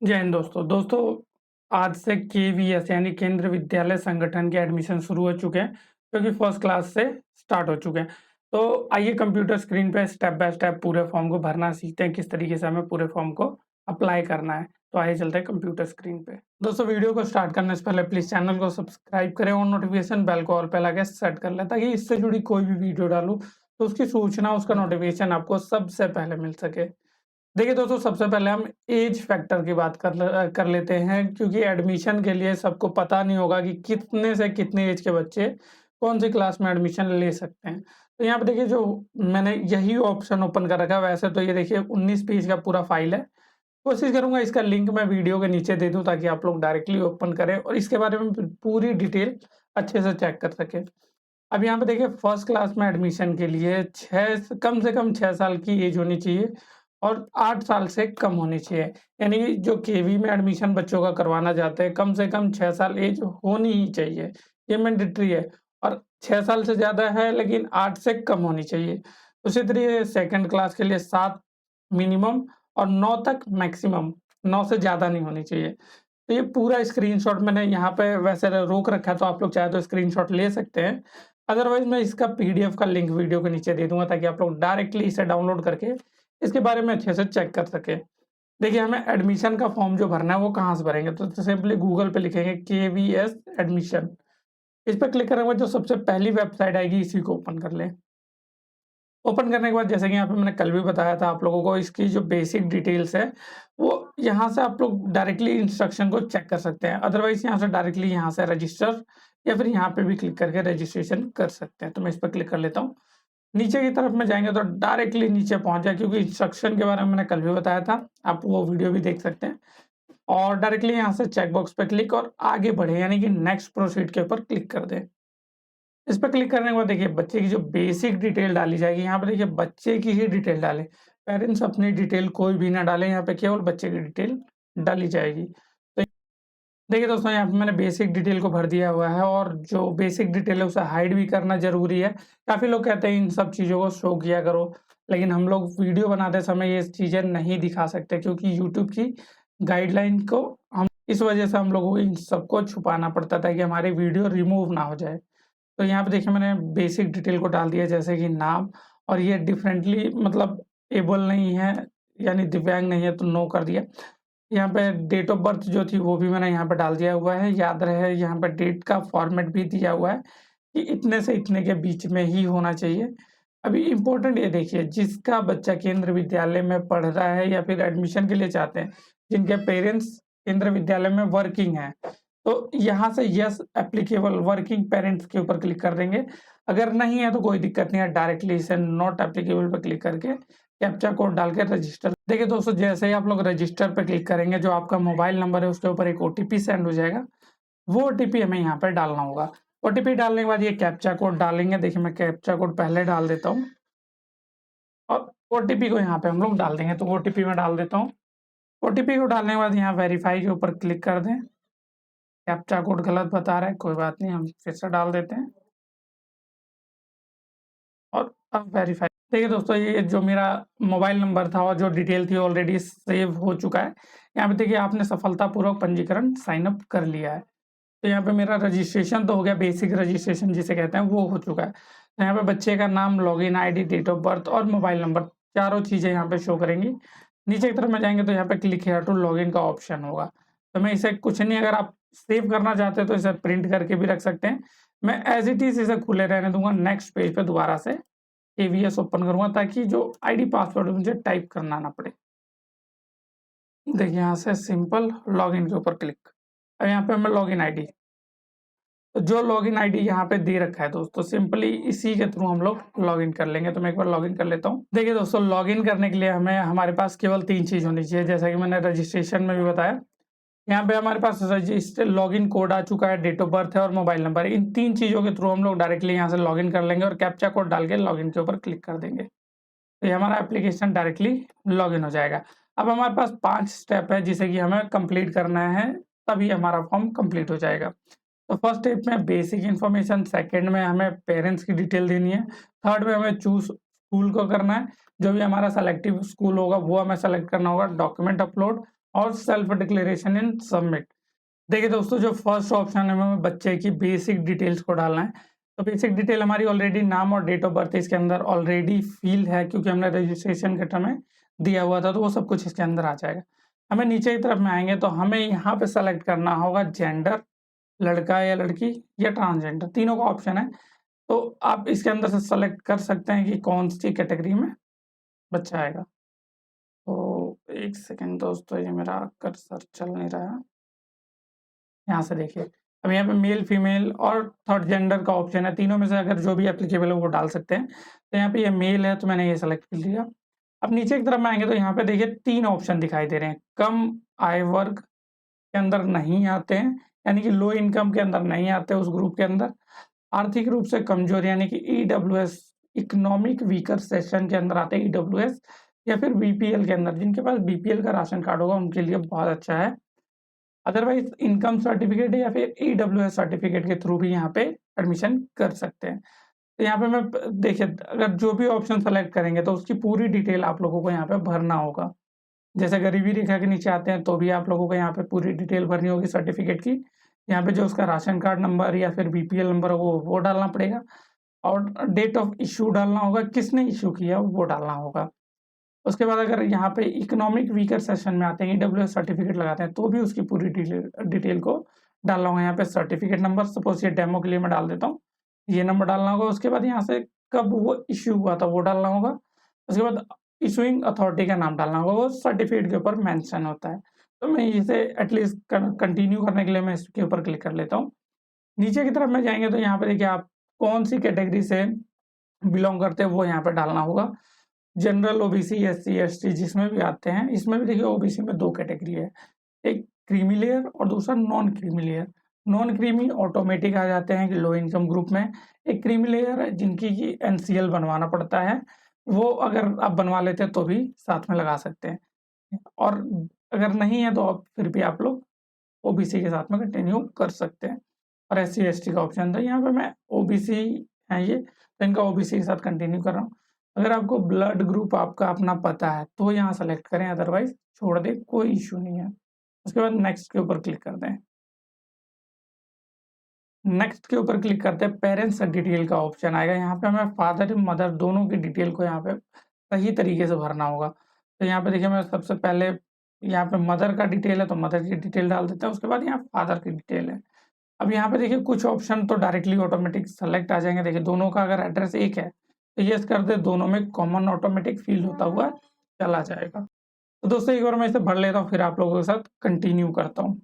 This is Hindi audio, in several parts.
जय हिंद दोस्तों। दोस्तों, आज से केवीएस यानी केंद्रीय विद्यालय संगठन के एडमिशन शुरू हो चुके हैं, जो कि फर्स्ट क्लास से स्टार्ट हो चुके हैं। तो आइए कंप्यूटर स्क्रीन पे स्टेप बाय स्टेप पूरे फॉर्म को भरना सीखते हैं, किस तरीके से हमें पूरे फॉर्म को अप्लाई करना है। तो आइए चलते हैं कंप्यूटर स्क्रीन पे। दोस्तों, वीडियो को स्टार्ट करने से पहले प्लीज चैनल को सब्सक्राइब करें और नोटिफिकेशन बेल को ऑल पे लगा सेट कर लें, ताकि इससे जुड़ी कोई भी वीडियो डालूं तो उसकी सूचना, उसका नोटिफिकेशन आपको सबसे पहले मिल सके। देखिए दोस्तों, सबसे पहले हम एज फैक्टर की बात कर लेते हैं, क्योंकि एडमिशन के लिए सबको पता नहीं होगा कि कितने से कितने एज के बच्चे कौन-सी क्लास में एडमिशन ले सकते हैं। तो यहाँ पे देखिए, जो मैंने यही ऑप्शन ओपन कर रखा है, वैसे तो ये देखिए 19 पेज का पूरा फाइल है। कोशिश करूँगा इसका लिंक मैं वीडियो के नीचे दे दूँ, ताकि आप लोग डायरेक्टली ओपन करें और इसके बारे में पूरी डिटेल अच्छे से चेक कर सकें। अब यहाँ पे देखिए, फर्स्ट क्लास में एडमिशन के लिए 6 कम से कम 6 साल की एज होनी चाहिए और 8 साल से कम होनी चाहिए। यानी कि जो केवी में एडमिशन बच्चों का करवाना चाहते हैं, कम से कम 6 साल एज होनी ही चाहिए। ये मैंडेटरी है और 6 साल से ज़्यादा है, लेकिन 8 से कम होनी चाहिए। उसी तरीके सेकंड क्लास के लिए 7 मिनिमम और 9 तक मैक्सिमम, 9 से ज़्यादा नहीं होनी चाहिए। तो ये पूरा स्क्रीनशॉट मैंने यहाँ पे वैसे रोक रखा है, तो आप लोग चाहे तो स्क्रीनशॉट ले सकते हैं। अदरवाइज़ मैं इसका पीडीएफ का लिंक वीडियो के नीचे दे दूँगा, ताकि आप लोग डायरेक्टली इसे डाउनलोड करके इसके बारे में अच्छे से चेक कर सकें। देखिए, हमें एडमिशन का फॉर्म जो भरना है वो कहाँ से भरेंगे, तो सिंपली गूगल पे लिखेंगे केवीएस एडमिशन। इस पे क्लिक करने के बाद जो सबसे पहली वेबसाइट आएगी, इसी को ओपन कर लें। ओपन करने के बाद, जैसे कि यहाँ पे मैंने कल भी बताया था आप लोगों को, इसकी जो बेसिक डिटेल्स है, वो यहाँ से आप लोग डायरेक्टली इंस्ट्रक्शन को चेक कर सकते हैं। अदरवाइज़ यहाँ से डायरेक्टली यहाँ से रजिस्टर या फिर यहाँ पे भी क्लिक करके रजिस्ट्रेशन कर सकते हैं। तो मैं इस पे क्लिक कर लेता हूँ। नीचे की तरफ में जाएँगे तो डायरेक्टली नीचे पहुँच जाए, क्योंकि इंस्ट्रक्शन के बारे में मैंने कल भी बताया था। आप वो वीडियो भी देख सकते हैं और डायरेक्टली यहाँ से चेक बॉक्स पे क्लिक और आगे बढ़े, यानी कि नेक्स्ट प्रोसीड के ऊपर क्लिक कर दें। इस पे क्लिक करने के बाद देखिए, बच्चे की जो बेसिक डिटेल डाली जाएगी, यहाँ पे देखिए बच्चे की ही डिटेल डालें। पेरेंट्स अपनी डिटेल कोई भी ना डालें, यहाँ पे केवल बच्चे की डिटेल डाली जाएगी। तो देखिए दोस्तों, यहाँ पे मैंने बेसिक डिटेल को भर दिया हुआ है और जो बेसिक डिटेल है उसे हाइड भी करना ज़रूरी है। काफ़ी लोग कहते हैं इन सब चीज़ों को शो किया करो, लेकिन हम लोग वीडियो बनाते समय ये चीज़ें नहीं दिखा सकते, क्योंकि यूट्यूब की गाइडलाइन को हम इस वजह से हम लोगों को इन सबको छुपाना पड़ता था कि हमारी वीडियो रिमूव ना हो जाए। तो यहाँ पे देखिए, मैंने बेसिक डिटेल को डाल दिया, जैसे कि नाम, और ये डिफरेंटली मतलब एबल नहीं है, यानी दिव्यांग नहीं है, तो नो कर दिया। यहाँ पे डेट ऑफ बर्थ जो थी वो भी मैंने यहाँ पे डाल दिया हुआ है। याद रहे, यहाँ पे डेट का फॉर्मेट भी दिया हुआ है कि इतने से इतने के बीच में ही होना चाहिए। अभी इम्पोर्टेंट ये देखिए, जिसका बच्चा केंद्र विद्यालय में पढ़ रहा है या फिर एडमिशन के लिए चाहते हैं, जिनके पेरेंट्स केंद्र विद्यालय में वर्किंग हैं, तो यहाँ से यस एप्लीकेबल वर्किंग पेरेंट्स के ऊपर क्लिक कर देंगे। अगर नहीं है तो कोई दिक्कत नहीं है, डायरेक्टली इसे नॉट एप्लीकेबल पे क्लिक करके कैप्चा कोड डाल के रजिस्टर। देखिए दोस्तों, जैसे ही आप लोग रजिस्टर पे क्लिक करेंगे, जो आपका मोबाइल नंबर है उसके ऊपर एक ओटीपी सेंड हो जाएगा। वो ओटीपी हमें यहाँ पे डालना होगा। ओटीपी डालने के बाद ये कैप्चा कोड डालेंगे। देखिए, मैं कैप्चा कोड पहले डाल देता हूँ और ओटीपी को यहाँ पे हम लोग डाल देंगे। तो ओटीपी मैं डाल देता हूँ। ओटीपी को डालने के बाद यहाँ वेरीफाई के ऊपर क्लिक कर दें। कैप्चा कोड गलत बता रहा है, कोई बात नहीं, हम फिर से डाल देते हैं और अब वेरीफाई। देखिए दोस्तों, ये जो मेरा मोबाइल नंबर था और जो डिटेल थी ऑलरेडी सेव हो चुका है। यहाँ पे देखिए, आपने सफलतापूर्वक पंजीकरण साइन अप कर लिया है। तो यहाँ पे मेरा रजिस्ट्रेशन तो हो गया, बेसिक रजिस्ट्रेशन जिसे कहते हैं वो हो चुका है। तो यहाँ पे बच्चे का नाम, login ID, date of birth और मोबाइल नंबर, चारों चीज़ें यहाँ पे शो करेंगी। नीचे की तरफ में जाएँगे तो यहाँ पे क्लिक हियर टू लॉगिन का ऑप्शन होगा। तो मैं इसे कुछ नहीं, अगर आप सेव करना चाहते हैं तो इसे प्रिंट करके भी रख सकते हैं। मैं एज़ इट इज़ इसे खुले रहने दूँगा। नेक्स्ट पेज पे दोबारा से एवीएस ओपन करूँगा, ताकि जो आईडी पासवर्ड मुझे टाइप करना ना पड़े। देखिए, यहाँ से सिंपल लॉगिन के ऊपर क्लिक। अब यहाँ पे हमें लॉगिन आईडी, तो जो लॉगिन आईडी यहाँ पे दे रखा है दोस्तों, सिंपली इसी के थ्रू हम लोग लॉगिन कर लेंगे। तो मैं एक बार लॉगिन कर लेता हूँ। देखिए दोस्तों, लॉगिन करने के लिए हमारे पास केवल 3 चीज़ होनी चाहिए, जैसा कि मैंने रजिस्ट्रेशन में भी बताया। यहाँ पे हमारे पास रजिस्टर लॉगिन कोड आ चुका है, डेट ऑफ बर्थ है और मोबाइल नंबर है। इन 3 चीज़ों के थ्रू हम लोग डायरेक्टली यहाँ से लॉगिन कर लेंगे और कैप्चा कोड डाल के लॉगिन के ऊपर क्लिक कर देंगे। तो ये हमारा एप्लीकेशन डायरेक्टली लॉगिन हो जाएगा। अब हमारे पास 5 स्टेप है, जिसे कि हमें कंप्लीट करना है, तभी हमारा फॉर्म कंप्लीट हो जाएगा। तो फर्स्ट स्टेप में बेसिक इन्फॉर्मेशन, सेकंड में हमें पेरेंट्स की डिटेल देनी है, थर्ड में हमें चूज़ स्कूल को करना है, जो भी हमारा सेलेक्टिव स्कूल होगा वो हमें सेलेक्ट करना होगा, डॉक्यूमेंट अपलोड, और सेल्फ डिक्लेरेशन इन सबमिट। देखिए दोस्तों, जो फर्स्ट ऑप्शन है हमें बच्चे की बेसिक डिटेल्स को डालना है। तो बेसिक डिटेल हमारी ऑलरेडी नाम और डेट ऑफ बर्थ इसके अंदर ऑलरेडी फिल है, क्योंकि हमने रजिस्ट्रेशन के टाइम में दिया हुआ था, तो वो सब कुछ इसके अंदर आ जाएगा। हमें नीचे की तरफ में आएंगे तो हमें यहाँ पे सेलेक्ट करना होगा जेंडर, लड़का या लड़की या ट्रांसजेंडर, तीनों का ऑप्शन है। तो आप इसके अंदर से सेलेक्ट कर सकते हैं कि कौन सी कैटेगरी में बच्चा आएगा। तो एक सेकेंड दोस्तों, ये मेरा कर्सर चल नहीं रहा है। यहाँ से देखिए, अब यहाँ पे मेल, फीमेल और थर्ड जेंडर का ऑप्शन है। तीनों में से अगर जो भी एप्लीकेबल है वो डाल सकते हैं। तो यहाँ पे ये मेल है तो मैंने ये सेलेक्ट कर लिया। अब नीचे की तरफ में आएंगे तो यहाँ पे देखिए 3 ऑप्शन दिखाई दे रहे हैं। कम आय वर्ग के अंदर नहीं आते हैं, यानी कि लो इनकम के अंदर नहीं आते उस ग्रुप के अंदर। आर्थिक रूप से कमजोर यानी कि ईडब्ल्यूएस, इकोनॉमिक वीकर सेक्शन के अंदर आते हैं ईडब्ल्यूएस, या फिर बीपीएल के अंदर। जिनके पास बीपीएल का राशन कार्ड होगा उनके लिए बहुत अच्छा है। अदरवाइज इनकम सर्टिफिकेट या फिर ईडब्ल्यूएस सर्टिफिकेट के थ्रू भी यहाँ पे एडमिशन कर सकते हैं। तो यहाँ पे मैं देखिए, अगर जो भी ऑप्शन सेलेक्ट करेंगे तो उसकी पूरी डिटेल आप लोगों को यहाँ पे भरना होगा। जैसे गरीबी रेखा के नीचे आते हैं तो भी आप लोगों को यहाँ पे पूरी डिटेल भरनी होगी सर्टिफिकेट की। यहाँ पे जो उसका राशन कार्ड नंबर या फिर बीपीएल नंबर है वो डालना पड़ेगा, और डेट ऑफ इशू डालना होगा, किसने इशू किया वो डालना होगा। उसके बाद अगर यहाँ पे इकोनॉमिक वीकर सेशन में आते हैं, ईडब्ल्यूएस सर्टिफिकेट लगाते हैं, तो भी उसकी पूरी डिटेल को डालना होगा। यहाँ पे सर्टिफिकेट नंबर, सपोज ये डेमो के लिए मैं डाल देता हूँ, ये नंबर डालना होगा। उसके बाद यहाँ से कब वो इश्यू हुआ था वो डालना होगा। उसके बाद इशूइंग अथॉरिटी का नाम डालना होगा, वो सर्टिफिकेट के ऊपर मेंशन होता है। तो मैं इसे एटलीस्ट कंटिन्यू करने के लिए मैं इसके ऊपर क्लिक कर लेता हूँ। नीचे की तरफ में जाएंगे तो यहाँ पे देखिए, आप कौन सी कैटेगरी से बिलोंग करते हैं वो यहाँ पे डालना होगा। जनरल, ओबीसी, एससी, एसटी जिसमें भी आते हैं। इसमें भी देखिए ओबीसी में 2 कैटेगरी है, एक क्रीमी लेयर और दूसरा non creamy layer. Non creamy automatic आ जाते हैं कि लो इनकम ग्रुप में। एक क्रीमी लेयर है जिनकी की एनसीएल बनवाना पड़ता है, वो अगर आप बनवा लेते हैं तो भी साथ में लगा सकते हैं, और अगर नहीं है तो आप फिर भी आप लोग ओबीसी के साथ में कंटिन्यू कर सकते हैं। और एससी एसटी का ऑप्शन था, यहाँ पे मैं ओबीसी है ये, तो इनका ओबीसी के साथ कंटिन्यू कर रहा हूँ। अगर आपको ब्लड ग्रुप आपका अपना पता है तो यहाँ सेलेक्ट करें, अदरवाइज छोड़ दें, कोई इश्यू नहीं है। उसके बाद नेक्स्ट के ऊपर क्लिक कर दें। नेक्स्ट के ऊपर क्लिक करते हैं, पेरेंट्स डिटेल का ऑप्शन आएगा। यहाँ पे हमें फादर मदर दोनों की डिटेल को यहाँ पे सही तरीके से भरना होगा। तो यहाँ पे देखिए, मैं सबसे पहले यहाँ पे मदर का डिटेल है तो मदर की डिटेल डाल देते हैं। उसके बाद यहाँ फादर की डिटेल है। अब यहाँ पे देखिए कुछ ऑप्शन तो डायरेक्टली ऑटोमेटिक सेलेक्ट आ जाएंगे। देखिए दोनों का अगर एड्रेस एक है तो यस कर दे, दोनों में कॉमन ऑटोमेटिक फिल होता हुआ चला जाएगा। तो दोस्तों एक बार मैं इसे भर लेता हूँ, फिर आप लोगों के साथ कंटिन्यू करता हूँ।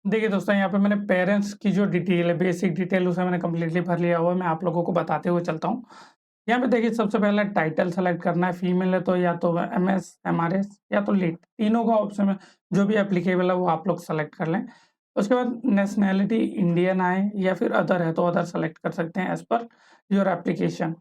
देखिए दोस्तों, यहाँ पे मैंने पेरेंट्स की जो डिटेल है, बेसिक डिटेल, उसे मैंने कम्प्लीटली भर लिया हुआ है। मैं आप लोगों को बताते हुए चलता हूँ। यहाँ पे देखिए सबसे पहले टाइटल सेलेक्ट करना है। फीमेल है तो या तो एमएस, एमआरएस या तो लीड, तीनों का ऑप्शन है, जो भी एप्लीकेबल है वो आप लोग सेलेक्ट कर लें। उसके बाद नेशनैलिटी इंडियन आए या फिर अदर है तो अदर सेलेक्ट कर सकते हैं एज पर योर एप्लीकेशन।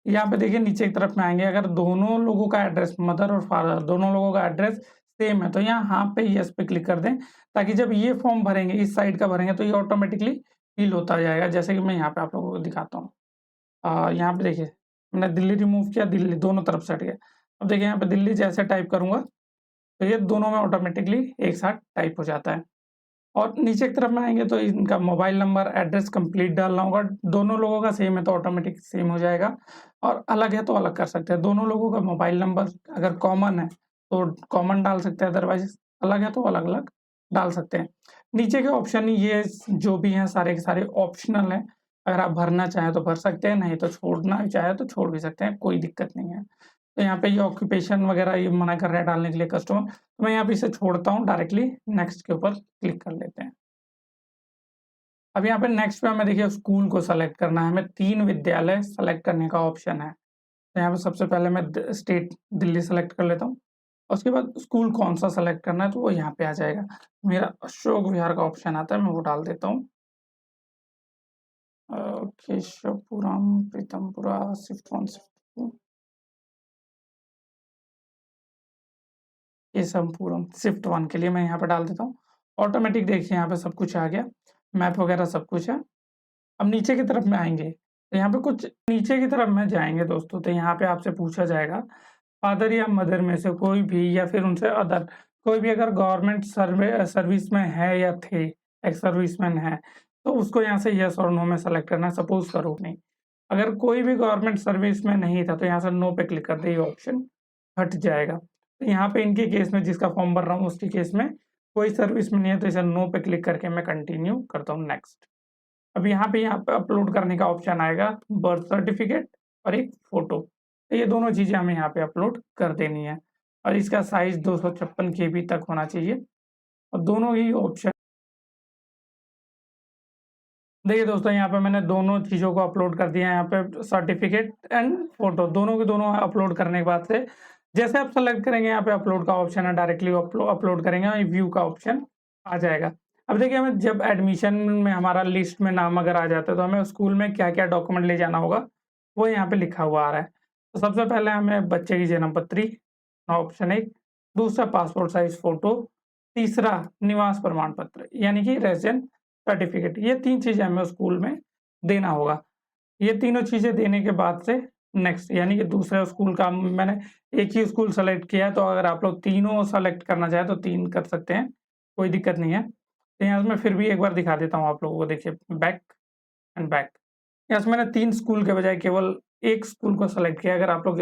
यहाँ पे देखिए नीचे की तरफ में आएंगे, अगर दोनों लोगों का एड्रेस, मदर और फादर दोनों लोगों का एड्रेस सेम है तो यहाँ पे यस पे क्लिक कर दें, ताकि जब ये फॉर्म भरेंगे, इस साइड का भरेंगे, तो ये ऑटोमेटिकली फिल होता जाएगा। जैसे कि मैं यहाँ पे आप लोगों को दिखाता हूँ। यहाँ पे देखिए मैंने दिल्ली रिमूव किया, दिल्ली दोनों तरफ से हट गया। अब देखिए यहाँ पे दिल्ली जैसे टाइप करूंगा तो ये दोनों में ऑटोमेटिकली एक साथ टाइप हो जाता है। और नीचे की तरफ में आएंगे तो इनका मोबाइल नंबर, एड्रेस कंप्लीट डालना होगा। दोनों लोगों का सेम है तो ऑटोमेटिक सेम हो जाएगा, और अलग है तो अलग कर सकते हैं। दोनों लोगों का मोबाइल नंबर अगर कॉमन है तो कॉमन डाल सकते हैं, अदरवाइज अलग है तो अलग अलग डाल सकते हैं। नीचे के ऑप्शन ये जो भी हैं सारे के सारे ऑप्शनल हैं। अगर आप भरना चाहें तो भर सकते हैं, नहीं तो छोड़ना चाहे तो छोड़ भी सकते हैं, कोई दिक्कत नहीं है। तो यहाँ पे ये ऑक्यूपेशन वगैरह ये मना कर रहा है डालने के लिए कस्टमर, तो मैं यहाँ पे इसे छोड़ता हूँ, डायरेक्टली नेक्स्ट के ऊपर क्लिक कर लेते हैं। अब यहाँ पे नेक्स्ट पे हमें देखिए स्कूल को सेलेक्ट करना है। हमें 3 विद्यालय सेलेक्ट करने का ऑप्शन है। तो यहाँ पे सबसे पहले मैं स्टेट दिल्ली सेलेक्ट कर लेता हूँ। उसके बाद स्कूल कौन सा सेलेक्ट करना है तो वो यहाँ पे आ जाएगा। मेरा अशोक विहार का ऑप्शन आता है, मैं वो डाल देता हूँ। Keshavpuram, Pritampura, shift 1, shift 2, Keshavpuram shift 1 के लिए मैं यहाँ पे डाल देता हूँ। ऑटोमेटिक देखिए यहाँ पे सब कुछ आ गया, मैप वगैरह सब कुछ है। अब नीचे की तरफ में आएंगे तो यहाँ पे कुछ नीचे की तरफ में जाएंगे दोस्तों, तो यहाँ पे आपसे पूछा जाएगा फादर या मदर में से कोई भी या फिर उनसे अदर कोई भी अगर गवर्नमेंट सर्विस में है या थे, एक्स सर्विसमैन है, तो उसको यहाँ से येस और नो में सेलेक्ट करना है। सपोज़ करो नहीं, अगर कोई भी गवर्नमेंट सर्विस में नहीं था, तो यहाँ से नो पे क्लिक कर दे, ये ऑप्शन हट जाएगा। तो यहाँ पे इनके केस में जिसका फॉर्म भर रहा हूँ, उसके केस में कोई सर्विस में नहीं है, तो इसे नो पे क्लिक करके मैं कंटिन्यू करता हूँ, नेक्स्ट। अब यहाँ पे अपलोड करने का ऑप्शन आएगा, बर्थ सर्टिफिकेट और एक फ़ोटो। तो ये दोनों चीज़ें हमें यहाँ पे अपलोड कर देनी है और इसका साइज़ 256 केबी तक होना चाहिए और दोनों ही ऑप्शन देखिए दोस्तों, यहाँ पे मैंने दोनों चीज़ों को अपलोड कर दिया है। यहाँ पे सर्टिफिकेट एंड फ़ोटो दोनों के दोनों अपलोड करने के बाद से जैसे आप सेलेक्ट करेंगे, यहाँ पे अपलोड का ऑप्शन है, डायरेक्टली अपलोड करेंगे और व्यू का ऑप्शन आ जाएगा। अब देखिए, हमें जब एडमिशन में हमारा लिस्ट में नाम अगर आ जाता है, तो हमें स्कूल में क्या-क्या डॉक्यूमेंट ले जाना होगा, वो यहाँ पे लिखा हुआ आ रहा है। तो सबसे पहले हमें बच्चे की जन्म पत्री, ऑप्शन 1, दूसरा पासपोर्ट साइज़ फ़ोटो, तीसरा निवास प्रमाण पत्र यानी कि रेज़िडेंट सर्टिफिकेट। ये 3 चीज़ें हमें स्कूल में देना होगा। ये तीनों चीज़ें देने के बाद से नेक्स्ट यानी कि दूसरे स्कूल का मैंने एक ही स्कूल सेलेक्ट किया है, तो अगर आप लोग तीनों सेलेक्ट करना चाहें तो 3 कर सकते हैं, कोई दिक्कत नहीं है। तो यहाँ से मैं फिर भी एक बार दिखा देता हूँ आप लोगों को, देखिए बैक एंड बैक। यहाँ से मैंने 3 स्कूल के बजाय केवल 1 स्कूल को सेलेक्ट किया। अगर आप लोग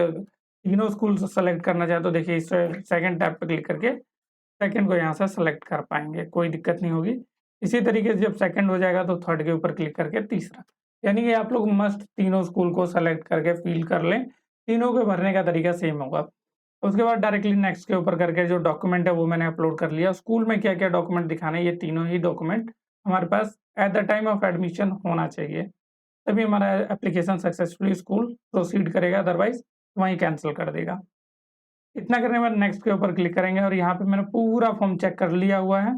तीनों स्कूल सेलेक्ट करना चाहें तो देखिए इस सेकंड टैब पे क्लिक करके सेकंड को यहाँ से सेलेक्ट कर पाएँगे, कोई दिक्कत नहीं होगी। इसी तरीके से जब सेकंड हो जाएगा तो थर्ड के ऊपर क्लिक करके तीसरा, यानी कि आप लोग मस्ट तीनों स्कूल को सेलेक्ट करके फिल कर लें, तीनों को भरने का तरीका सेम होगा। उसके बाद डायरेक्टली नेक्स्ट के ऊपर करके जो डॉक्यूमेंट है वो मैंने अपलोड कर लिया। स्कूल में क्या-क्या डॉक्यूमेंट दिखाने हैं, ये तीनों ही डॉक्यूमेंट हमारे पास at the time of admission होना चाहिए, तभी हमारा एप्लीकेशन सक्सेसफुली स्कूल प्रोसीड करेगा, अदरवाइज़ वहीं कैंसल कर देगा। इतना करने के बाद नेक्स्ट के ऊपर क्लिक करेंगे और यहाँ पे मैंने पूरा फॉर्म चेक कर लिया हुआ है।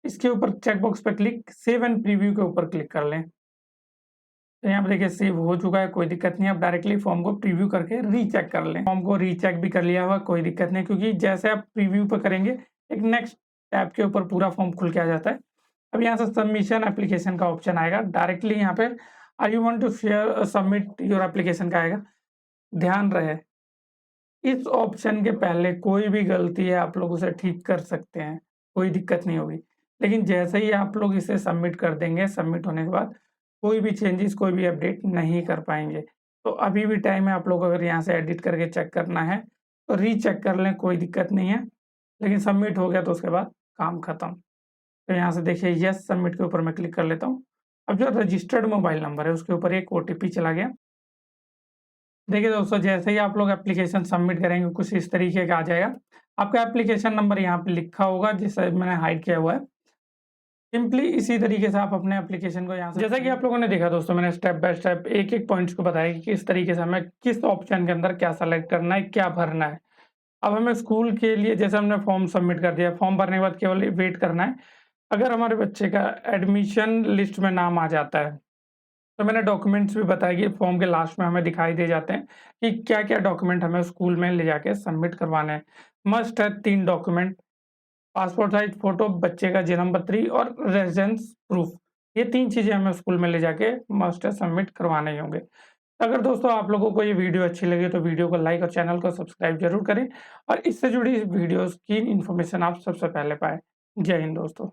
इसके ऊपर चेक बॉक्स पे क्लिक सेव एंड प्रीव्यू के ऊपर क्लिक कर लें। तो यहाँ पे देखिए सेव हो चुका है, कोई दिक्कत नहीं है। आप डायरेक्टली फॉर्म को प्रीव्यू करके रीचेक कर लें। फॉर्म को रीचेक भी कर लिया हुआ, कोई दिक्कत नहीं, क्योंकि जैसे आप प्रीव्यू पे करेंगे, एक नेक्स्ट टैब के ऊपर पूरा फॉर्म खुल के आ जाता है। अब यहाँ से सबमिशन एप्लीकेशन का ऑप्शन आएगा, डायरेक्टली यहाँ पे are you want to share submit your application का आएगा। ध्यान रहे, इस ऑप्शन के पहले कोई भी गलती है आप लोग उसे ठीक कर सकते हैं, कोई दिक्कत नहीं होगी। लेकिन जैसे ही आप लोग इसे सबमिट कर देंगे, सबमिट होने के बाद कोई भी चेंजेस, कोई भी अपडेट नहीं कर पाएँगे। तो अभी भी टाइम है, आप लोग अगर यहाँ से एडिट करके चेक करना है, तो रीचेक कर लें, कोई दिक्कत नहीं है। लेकिन सबमिट हो गया तो उसके बाद काम खत्म। तो यहाँ से देखिए येस सबमिट के ऊपर मैं क्लिक कर लेता हूँ। अब जो रजिस्टर्ड मोबाइल नंबर है उसके ऊपर एक ओटीपी चला गया। देखिए दोस्तों, जैसे ही आप लोग एप्लीकेशन सबमिट करेंगे, कुछ इस तरीके का आ जाएगा। आपका एप्लीकेशन नंबर यहाँ पे लिखा होगा, जिसे मैंने हाइड किया हुआ है। सिंपली इसी तरीके से आप अपने एप्लीकेशन को यहाँ से, जैसा कि आप लोगों ने देखा दोस्तों, मैंने स्टेप बाय स्टेप एक-एक पॉइंट्स को बताया कि किस तरीके से हमें किस ऑप्शन के अंदर क्या सेलेक्ट करना है, क्या भरना है। अब हमें स्कूल के लिए जैसे हमने फॉर्म सबमिट कर दिया, फॉर्म भरने के बाद केवल वेट करना है। अगर हमारे बच्चे का एडमिशन लिस्ट में नाम आ जाता है, तो मैंने डॉक्यूमेंट्स भी बताया कि फॉर्म के लास्ट में हमें दिखाई दे जाते हैं कि क्या-क्या डॉक्यूमेंट हमें स्कूल में ले जाके सबमिट करवाने हैं। मस्ट है 3 डॉक्यूमेंट, पासपोर्ट साइज़ फ़ोटो, बच्चे का जन्म पत्री और रेज़िडेंस प्रूफ। ये 3 चीज़ें हमें स्कूल में ले जाके मस्ट है सबमिट करवाने ही होंगे। अगर दोस्तों आप लोगों को ये वीडियो अच्छी लगी तो वीडियो को लाइक और चैनल को सब्सक्राइब ज़रूर करें और इससे जुड़ी वीडियोज़ की इन्फॉर्मेशन आप सबसे पहले पाएँ। जय हिंद दोस्तों।